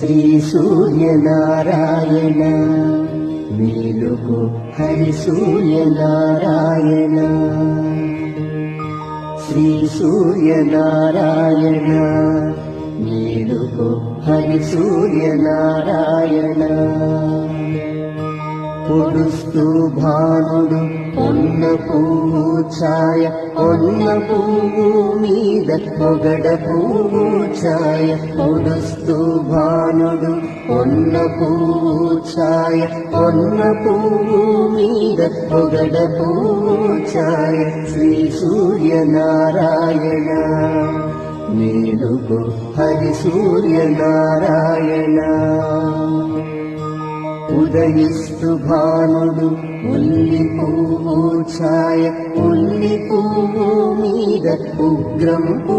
శ్రీ సూర్యనారాయణ మేలుకో హరి సూర్యనారాయణ శ్రీ సూర్యనారాయణ మేలుకో హరి సూర్యనారాయణ పొడుస్తూ భానుడు పొన్న పువ్వు ఛాయ పొన్న పువ్వు మీద పొగడ పువ్వు ఛాయ పొడుస్తూ భానుడు పొన్న పువ్వు ఛాయ పొన్న పువ్వు మీద పొగడ పువ్వు ఛాయ శ్రీ సూర్యనారాయణ మేలుకో హరి సూర్యనారాయణ ఉదయిస్తు భానుడు ఉల్లి పువ్వు ఛాయ ఉల్లి పువ్వు మీద ఉగ్రం